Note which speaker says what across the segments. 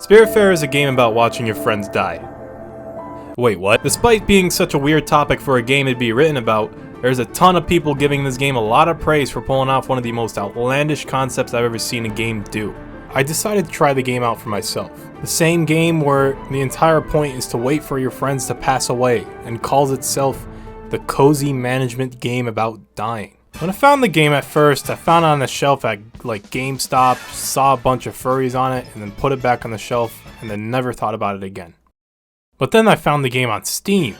Speaker 1: Spiritfarer is a game about watching your friends die. Wait, what? Despite being such a weird topic for a game to be written about, there's a ton of people giving this game a lot of praise for pulling off one of the most outlandish concepts I've ever seen a game do. I decided to try the game out for myself. The same game where the entire point is to wait for your friends to pass away and calls itself the cozy management game about dying. When I found the game at first, I found it on the shelf at like GameStop, saw a bunch of furries on it, and then put it back on the shelf, and then never thought about it again. But then I found the game on Steam,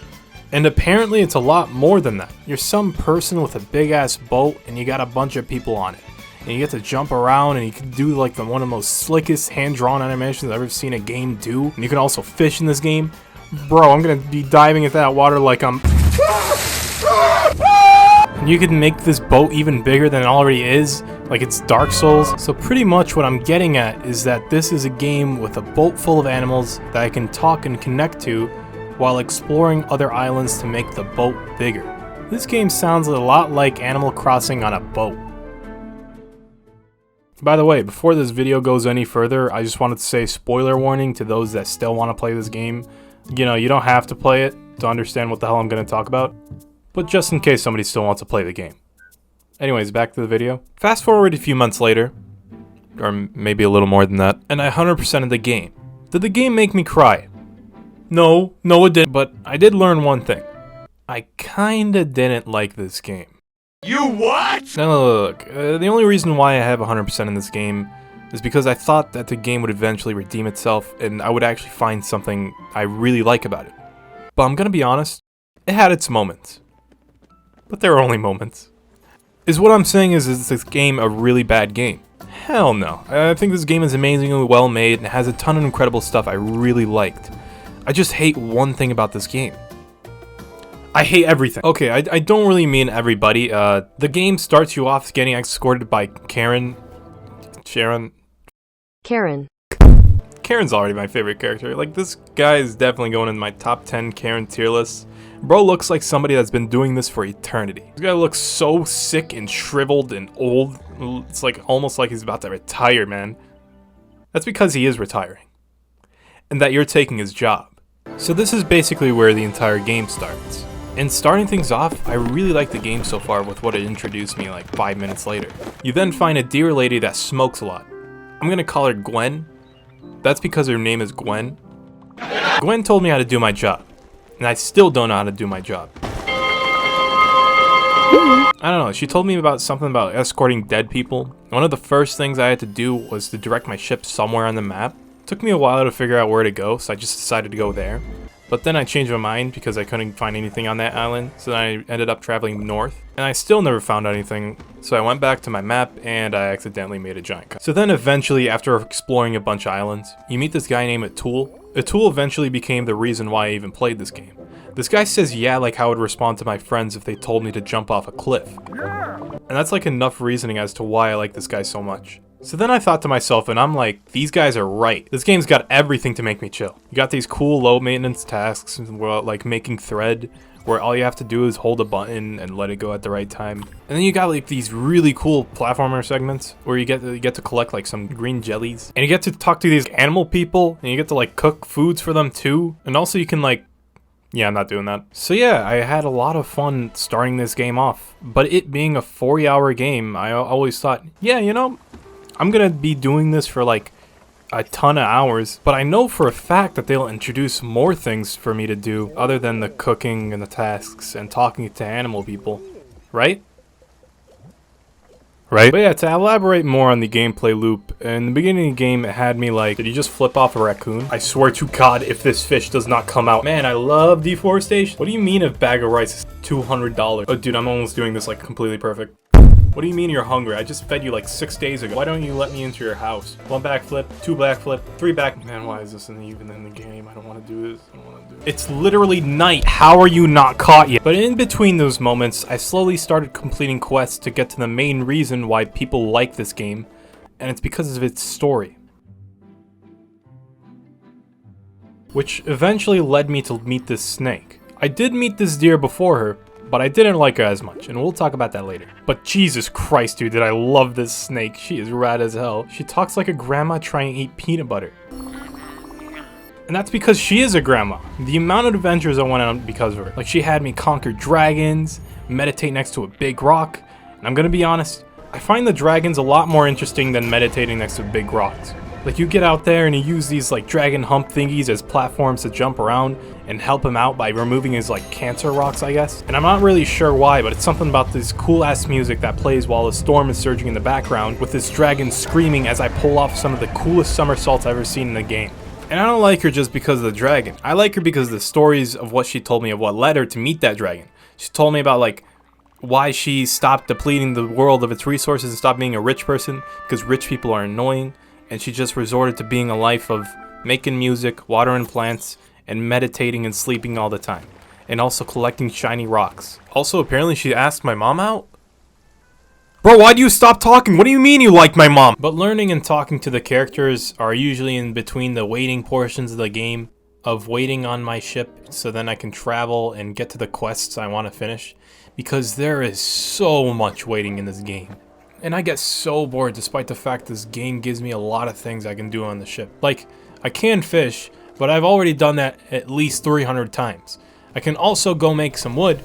Speaker 1: and apparently it's a lot more than that. You're some person with a big ass boat, and you got a bunch of people on it. And you get to jump around, and you can do like one of the most slickest hand-drawn animations I've ever seen a game do. And you can also fish in this game. Bro, I'm gonna be diving into that water like I'm... And you can make this boat even bigger than it already is, like it's Dark Souls. So pretty much what I'm getting at is that this is a game with a boat full of animals that I can talk and connect to while exploring other islands to make the boat bigger. This game sounds a lot like Animal Crossing on a boat. By the way, before this video goes any further, I just wanted to say spoiler warning to those that still want to play this game. You know, you don't have to play it to understand what the hell I'm going to talk about, but just in case somebody still wants to play the game. Anyways, back to the video. Fast forward a few months later, or maybe a little more than that, and I 100%ed the game. Did the game make me cry? No, it didn't, but I did learn one thing. I kinda didn't like this game.
Speaker 2: You what?
Speaker 1: Now look, the only reason why I have 100% in this game is because I thought that the game would eventually redeem itself and I would actually find something I really like about it. But I'm gonna be honest, it had its moments. But they were only moments. Is what I'm saying is this game a really bad game? Hell no. I think this game is amazingly well made and has a ton of incredible stuff I really liked. I just hate one thing about this game. I hate everything. Okay, I don't really mean everybody. The game starts you off getting escorted by Karen. Karen's already my favorite character. Like, this guy is definitely going in my top 10 Karen tier list. Bro looks like somebody that's been doing this for eternity. This guy looks so sick and shriveled and old. It's like almost like he's about to retire, man. That's because he is retiring. And that you're taking his job. So this is basically where the entire game starts. And starting things off, I really like the game so far with what it introduced me like 5 minutes later. You then find a deer lady that smokes a lot. I'm gonna call her Gwen. That's because her name is Gwen. Gwen told me how to do my job. And I still don't know how to do my job. I don't know, she told me about something about escorting dead people. One of the first things I had to do was to direct my ship somewhere on the map. It took me a while to figure out where to go, so I just decided to go there. But then I changed my mind because I couldn't find anything on that island, so then I ended up traveling north. And I still never found anything, so I went back to my map and I accidentally made a giant cut. So then eventually, after exploring a bunch of islands, you meet this guy named Atul. Atul eventually became the reason why I even played this game. This guy says yeah like how I would respond to my friends if they told me to jump off a cliff. And that's like enough reasoning as to why I like this guy so much. So then I thought to myself, and I'm like, these guys are right. This game's got everything to make me chill. You got these cool low maintenance tasks, like making thread, where all you have to do is hold a button and let it go at the right time. And then you got like these really cool platformer segments where you get to collect like some green jellies. And you get to talk to these animal people, and you get to like cook foods for them too. And also you can like, yeah, I'm not doing that. So yeah, I had a lot of fun starting this game off. But it being a 40-hour game, I always thought, yeah, you know, I'm gonna be doing this for like a ton of hours, but I know for a fact that they'll introduce more things for me to do other than the cooking and the tasks and talking to animal people, right? Right? But yeah, to elaborate more on the gameplay loop, in the beginning of the game it had me like, did you just flip off a raccoon? I swear to God if this fish does not come out. Man, I love deforestation. What do you mean a bag of rice is $200? Oh dude, I'm almost doing this like completely perfect. What do you mean you're hungry? I just fed you like 6 days ago. Why don't you let me into your house? 1 backflip, 2 backflip, 3 back... Man, why is this even in the game? I don't want to do this. I don't want to do it. It's literally night. How are you not caught yet? But in between those moments, I slowly started completing quests to get to the main reason why people like this game. And it's because of its story. Which eventually led me to meet this snake. I did meet this deer before her, but I didn't like her as much, and we'll talk about that later. But Jesus Christ, dude, did I love this snake. She is rad as hell. She talks like a grandma trying to eat peanut butter. And that's because she is a grandma. The amount of adventures I went on because of her. Like, she had me conquer dragons, meditate next to a big rock. And I'm gonna be honest, I find the dragons a lot more interesting than meditating next to big rocks. Like, you get out there and you use these like dragon hump thingies as platforms to jump around and help him out by removing his like cancer rocks, I guess. And I'm not really sure why, but it's something about this cool ass music that plays while a storm is surging in the background with this dragon screaming as I pull off some of the coolest somersaults I've ever seen in the game. And I don't like her just because of the dragon. I like her because of the stories of what she told me of what led her to meet that dragon. She told me about like why she stopped depleting the world of its resources and stopped being a rich person because rich people are annoying, and she just resorted to being a life of making music, watering plants, and meditating and sleeping all the time, and also collecting shiny rocks. Also, apparently she asked my mom out. Bro, why do you stop talking? What do you mean you like my mom? But learning and talking to the characters are usually in between the waiting portions of the game, of waiting on my ship so then I can travel and get to the quests I want to finish, because there is so much waiting in this game. And I get so bored despite the fact this game gives me a lot of things I can do on the ship. Like, I can fish, but I've already done that at least 300 times. I can also go make some wood,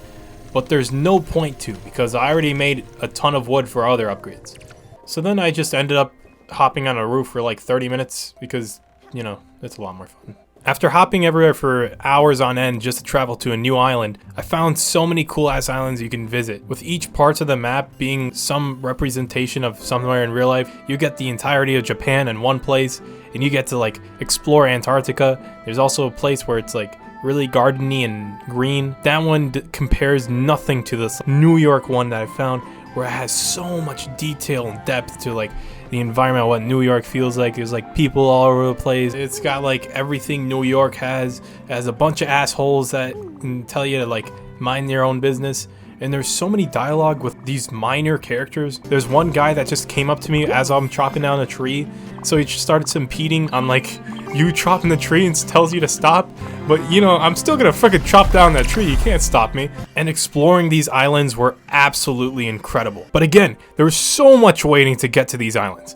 Speaker 1: but there's no point to because I already made a ton of wood for other upgrades. So then I just ended up hopping on a roof for like 30 minutes because, you know, it's a lot more fun. After hopping everywhere for hours on end just to travel to a new island, I found so many cool ass islands you can visit. With each parts of the map being some representation of somewhere in real life, you get the entirety of Japan in one place, and you get to like explore Antarctica. There's also a place where it's like really gardeny and green. That one compares nothing to this New York one that I found, where it has so much detail and depth to like the environment, what New York feels like. There's like people all over the place. It's got like everything New York has. It has a bunch of assholes that can tell you to like mind your own business. And there's so many dialogue with these minor characters. There's one guy that just came up to me as I'm chopping down a tree. So he just started impeding on like you chopping the tree and tells you to stop. But you know, I'm still gonna freaking chop down that tree. You can't stop me. And exploring these islands were absolutely incredible. But again, there was so much waiting to get to these islands.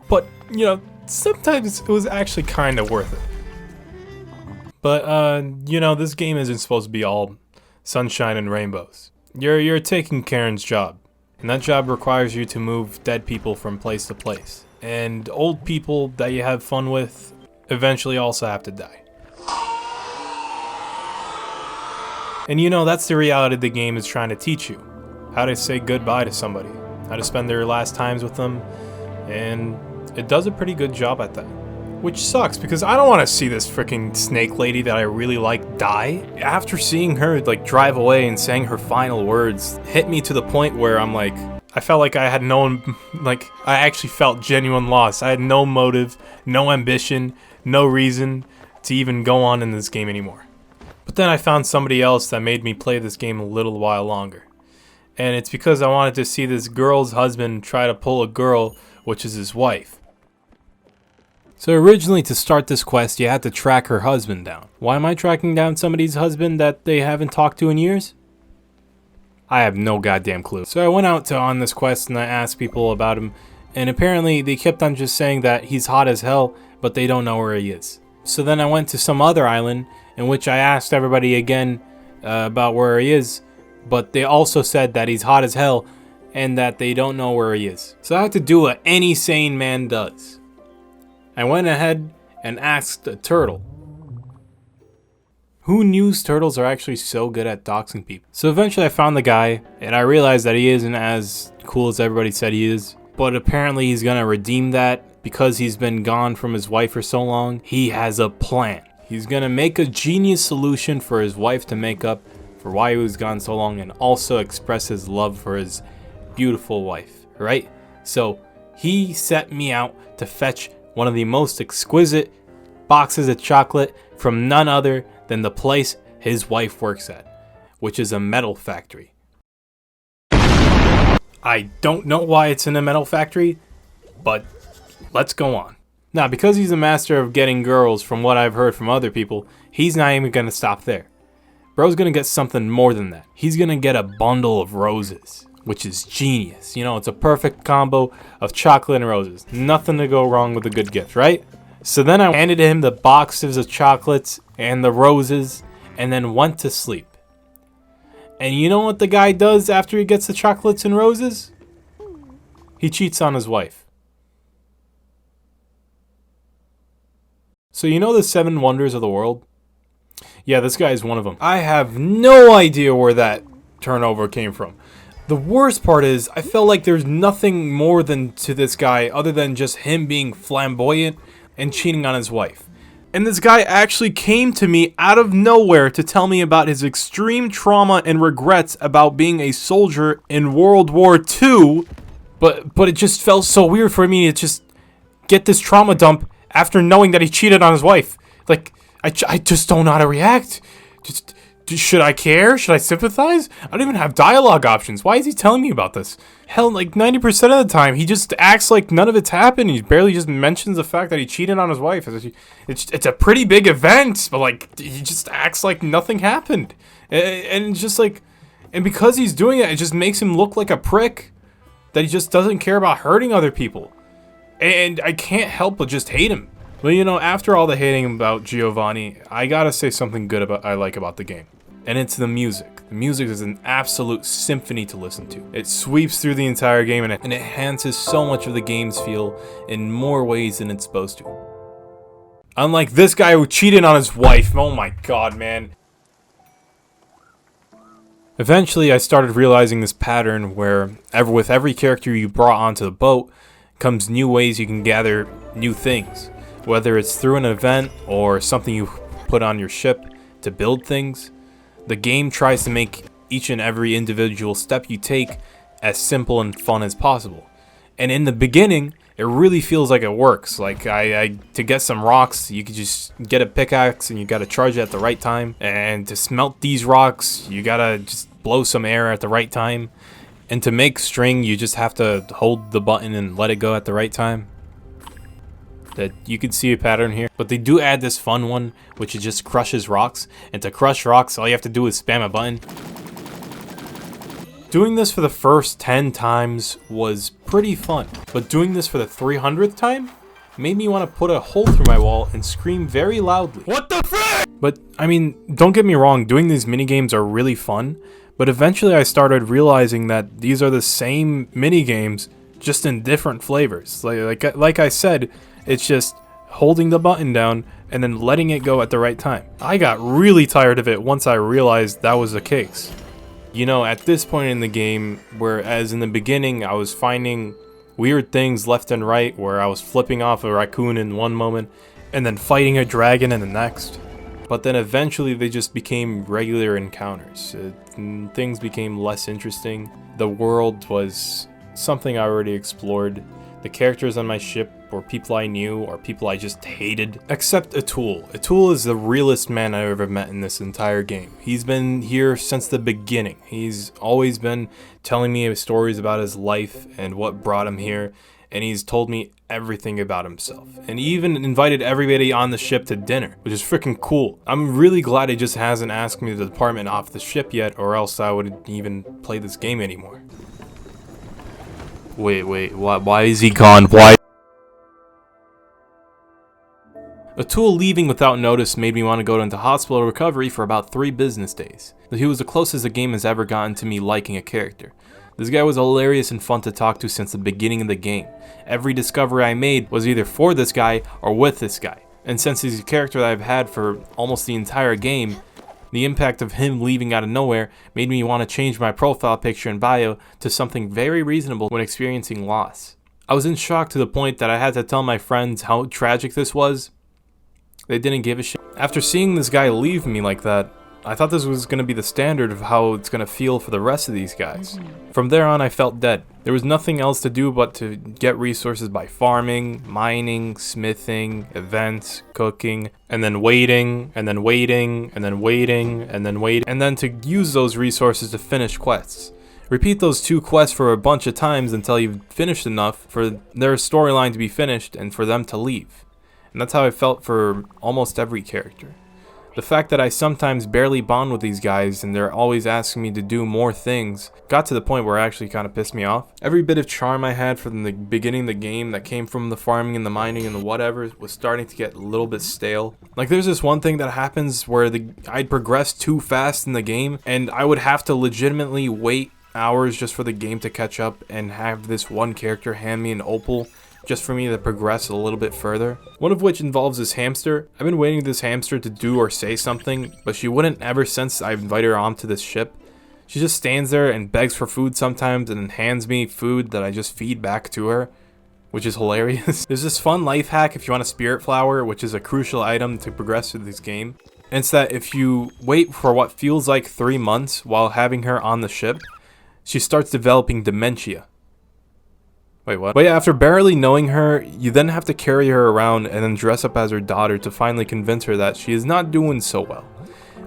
Speaker 1: But you know, sometimes it was actually kind of worth it. But you know, this game isn't supposed to be all sunshine and rainbows. You're taking Karen's job, and that job requires you to move dead people from place to place. And old people that you have fun with eventually also have to die. And you know, that's the reality the game is trying to teach you. How to say goodbye to somebody, how to spend their last times with them, and it does a pretty good job at that. Which sucks, because I don't want to see this freaking snake lady that I really like die. After seeing her like drive away and saying her final words, hit me to the point where I'm like, I felt like I had no, like, I actually felt genuine loss. I had no motive, no ambition, no reason to even go on in this game anymore. But then I found somebody else that made me play this game a little while longer. And it's because I wanted to see this girl's husband try to pull a girl, which is his wife. So originally, to start this quest, you had to track her husband down. Why am I tracking down somebody's husband that they haven't talked to in years? I have no goddamn clue. So I went out on this quest and I asked people about him, and apparently they kept on just saying that he's hot as hell, but they don't know where he is. So then I went to some other island in which I asked everybody again about where he is, but they also said that he's hot as hell and that they don't know where he is. So I had to do what any sane man does. I went ahead and asked a turtle. Who knew turtles are actually so good at doxing people? So eventually I found the guy, and I realized that he isn't as cool as everybody said he is. But apparently he's gonna redeem that because he's been gone from his wife for so long. He has a plan. He's gonna make a genius solution for his wife to make up for why he was gone so long, and also express his love for his beautiful wife, right? So he set me out to fetch one of the most exquisite boxes of chocolate from none other than the place his wife works at, which is a metal factory. I don't know why it's in a metal factory, but let's go on. Now, because he's a master of getting girls, from what I've heard from other people, he's not even gonna stop there. Bro's gonna get something more than that. He's gonna get a bundle of roses, which is genius. You know, it's a perfect combo of chocolate and roses. Nothing to go wrong with a good gift, right? So then I handed him the boxes of chocolates and the roses and then went to sleep. And you know what the guy does after he gets the chocolates and roses? He cheats on his wife. So you know the 7 wonders of the world? Yeah, this guy is one of them. I have no idea where that turnover came from. The worst part is, I felt like there's nothing more than to this guy other than just him being flamboyant and cheating on his wife. And this guy actually came to me out of nowhere to tell me about his extreme trauma and regrets about being a soldier in World War II. But it just felt so weird for me to just get this trauma dump after knowing that he cheated on his wife. Like, I just don't know how to react. Should I care? Should I sympathize? I don't even have dialogue options. Why is he telling me about this? Hell, like 90% of the time, he just acts like none of it's happened. He barely just mentions the fact that he cheated on his wife. It's a pretty big event, but like, he just acts like nothing happened. And it's just like, and because he's doing it, it just makes him look like a prick that he just doesn't care about hurting other people. And I can't help but just hate him. Well, you know, after all the hating about Giovanni, I gotta say something good I like about the game. And it's the music. The music is an absolute symphony to listen to. It sweeps through the entire game and it enhances so much of the game's feel in more ways than it's supposed to. Unlike this guy who cheated on his wife. Oh my god, man. Eventually, I started realizing this pattern where with every character you brought onto the boat comes new ways you can gather new things. Whether it's through an event or something you put on your ship to build things, the game tries to make each and every individual step you take as simple and fun as possible. And in the beginning, it really feels like it works. Like, to get some rocks, you could just get a pickaxe and you gotta charge it at the right time. And to smelt these rocks, you gotta just blow some air at the right time. And to make string, you just have to hold the button and let it go at the right time. That you can see a pattern here, but they do add this fun one, which is just crushes rocks. And to crush rocks, all you have to do is spam a button. Doing this for the first 10 times was pretty fun, but doing this for the 300th time made me want to put a hole through my wall and scream very loudly. What the frick? But I mean, don't get me wrong, doing these minigames are really fun, but eventually I started realizing that these are the same minigames, just in different flavors. Like I said, it's just holding the button down and then letting it go at the right time. I got really tired of it once I realized that was the case. You know, at this point in the game, whereas in the beginning I was finding weird things left and right, where I was flipping off a raccoon in one moment and then fighting a dragon in the next. But then eventually they just became regular encounters. Things became less interesting. The world was something I already explored. The characters on my ship were people I knew or people I just hated. Except Atul. Atul is the realest man I've ever met in this entire game. He's been here since the beginning. He's always been telling me stories about his life and what brought him here. And he's told me everything about himself. And he even invited everybody on the ship to dinner, which is freaking cool. I'm really glad he just hasn't asked me the department off the ship yet, or else I wouldn't even play this game anymore. Wait, why is he gone? Why? Atul leaving without notice made me want to go into hospital recovery for about 3 business days. He was the closest the game has ever gotten to me liking a character. This guy was hilarious and fun to talk to since the beginning of the game. Every discovery I made was either for this guy or with this guy. And since he's a character that I've had for almost the entire game, the impact of him leaving out of nowhere made me want to change my profile picture and bio to something very reasonable when experiencing loss. I was in shock to the point that I had to tell my friends how tragic this was. They didn't give a shit. After seeing this guy leave me like that, I thought this was going to be the standard of how it's going to feel for the rest of these guys. From there on, I felt dead. There was nothing else to do but to get resources by farming, mining, smithing, events, cooking, and then waiting, and then waiting, and then waiting, and then waiting, and then to use those resources to finish quests. Repeat those 2 quests for a bunch of times until you've finished enough for their storyline to be finished and for them to leave. And that's how I felt for almost every character. The fact that I sometimes barely bond with these guys and they're always asking me to do more things got to the point where it actually kind of pissed me off. Every bit of charm I had from the beginning of the game that came from the farming and the mining and the whatever was starting to get a little bit stale. Like there's this one thing that happens where I'd progress too fast in the game and I would have to legitimately wait hours just for the game to catch up and have this one character hand me an opal just for me to progress a little bit further. One of which involves this hamster. I've been waiting for this hamster to do or say something, but she wouldn't ever since I invited her onto this ship. She just stands there and begs for food sometimes and then hands me food that I just feed back to her, which is hilarious. There's this fun life hack if you want a Spiritfarer, which is a crucial item to progress through this game. And it's that if you wait for what feels like 3 months while having her on the ship, she starts developing dementia. Wait, what? But yeah, after barely knowing her, you then have to carry her around and then dress up as her daughter to finally convince her that she is not doing so well.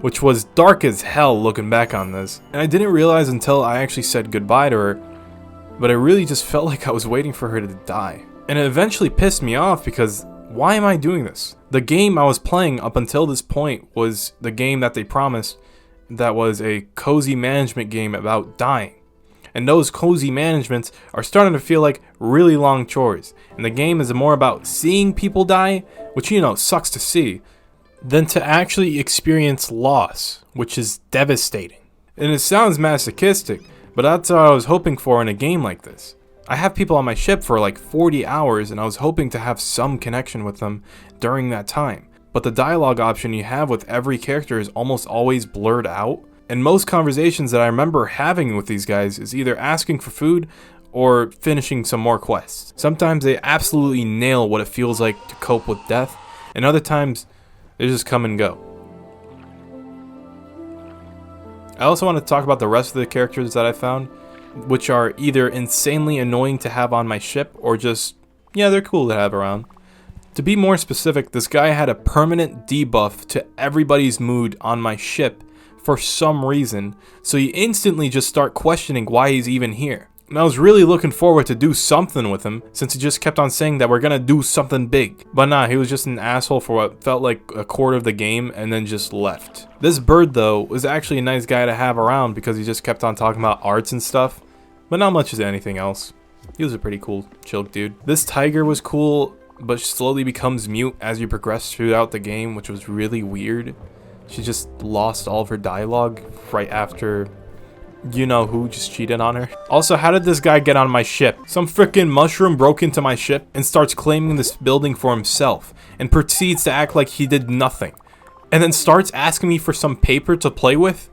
Speaker 1: Which was dark as hell looking back on this. And I didn't realize until I actually said goodbye to her, but it really just felt like I was waiting for her to die. And it eventually pissed me off because why am I doing this? The game I was playing up until this point was the game that they promised that was a cozy management game about dying. And those cozy managements are starting to feel like really long chores. And the game is more about seeing people die, which you know sucks to see, than to actually experience loss, which is devastating. And it sounds masochistic, but that's what I was hoping for in a game like this. I have people on my ship for like 40 hours and I was hoping to have some connection with them during that time. But the dialogue option you have with every character is almost always blurred out. And most conversations that I remember having with these guys is either asking for food or finishing some more quests. Sometimes they absolutely nail what it feels like to cope with death, and other times they just come and go. I also want to talk about the rest of the characters that I found, which are either insanely annoying to have on my ship or just, yeah, they're cool to have around. To be more specific, this guy had a permanent debuff to everybody's mood on my ship for some reason, so you instantly just start questioning why he's even here. And I was really looking forward to do something with him, since he just kept on saying that we're gonna do something big. But nah, he was just an asshole for what felt like a quarter of the game and then just left. This bird though was actually a nice guy to have around because he just kept on talking about arts and stuff, but not much as anything else. He was a pretty cool, chill dude. This tiger was cool, but slowly becomes mute as you progress throughout the game, which was really weird. She just lost all of her dialogue right after you know who just cheated on her. Also, how did this guy get on my ship? Some freaking mushroom broke into my ship and starts claiming this building for himself and proceeds to act like he did nothing. And then starts asking me for some paper to play with?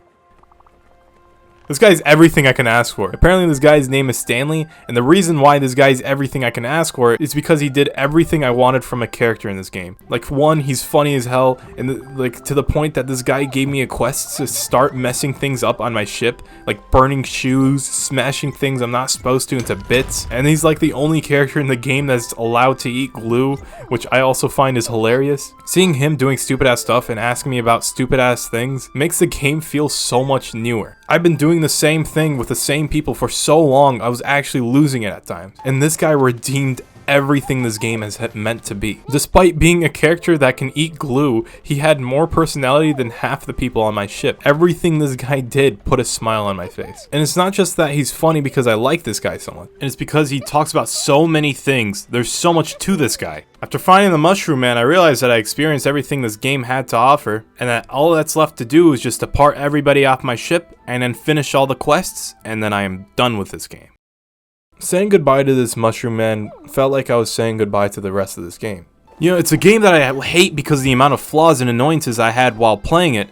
Speaker 1: This guy's everything I can ask for. Apparently this guy's name is Stanley, and the reason why this guy's everything I can ask for is because he did everything I wanted from a character in this game. Like, one, he's funny as hell, and like to the point that this guy gave me a quest to start messing things up on my ship, like burning shoes, smashing things I'm not supposed to into bits, and he's like the only character in the game that's allowed to eat glue, which I also find is hilarious. Seeing him doing stupid ass stuff and asking me about stupid ass things makes the game feel so much newer. I've been doing the same thing with the same people for so long, I was actually losing it at times. And this guy redeemed everything this game has meant to be. Despite being a character that can eat glue, he had more personality than half the people on my ship. Everything this guy did put a smile on my face. And it's not just that he's funny because I like this guy so much, and it's because he talks about so many things. There's so much to this guy. After finding the Mushroom Man, I realized that I experienced everything this game had to offer, and that all that's left to do is just depart everybody off my ship, and then finish all the quests, and then I am done with this game. Saying goodbye to this Mushroom Man felt like I was saying goodbye to the rest of this game. You know, it's a game that I hate because of the amount of flaws and annoyances I had while playing it,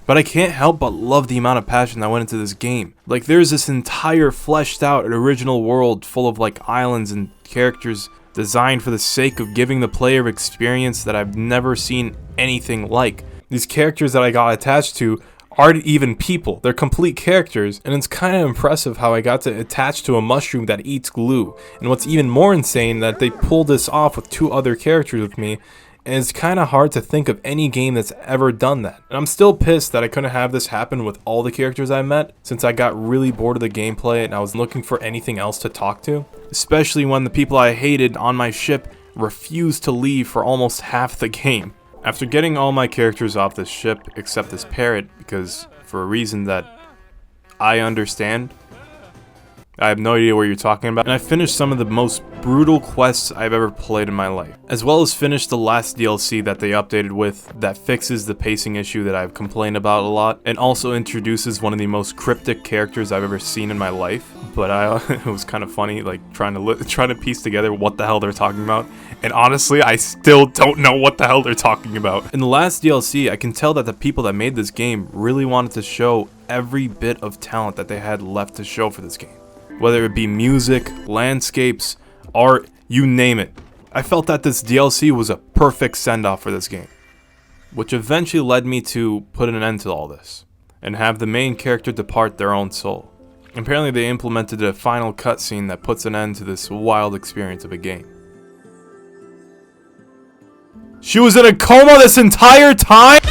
Speaker 1: but I can't help but love the amount of passion that went into this game. Like, there's this entire fleshed out original world full of like islands and characters designed for the sake of giving the player experience that I've never seen anything like. These characters that I got attached to aren't even people, they're complete characters, and it's kind of impressive how I got to attach to a mushroom that eats glue. And what's even more insane, that they pulled this off with 2 other characters with me, and it's kind of hard to think of any game that's ever done that. And I'm still pissed that I couldn't have this happen with all the characters I met, since I got really bored of the gameplay and I was looking for anything else to talk to. Especially when the people I hated on my ship refused to leave for almost half the game. After getting all my characters off this ship except this parrot, because for a reason that I understand, I have no idea what you're talking about, and I finished some of the most brutal quests I've ever played in my life, as well as finished the last DLC that they updated with that fixes the pacing issue that I've complained about a lot, and also introduces one of the most cryptic characters I've ever seen in my life. But it was kind of funny, like trying to piece together what the hell they're talking about, and honestly, I still don't know what the hell they're talking about. In the last DLC, I can tell that the people that made this game really wanted to show every bit of talent that they had left to show for this game. Whether it be music, landscapes, art, you name it. I felt that this DLC was a perfect send-off for this game, which eventually led me to put an end to all this, and have the main character depart their own soul. Apparently they implemented a final cutscene that puts an end to this wild experience of a game. She was in a coma this entire time?!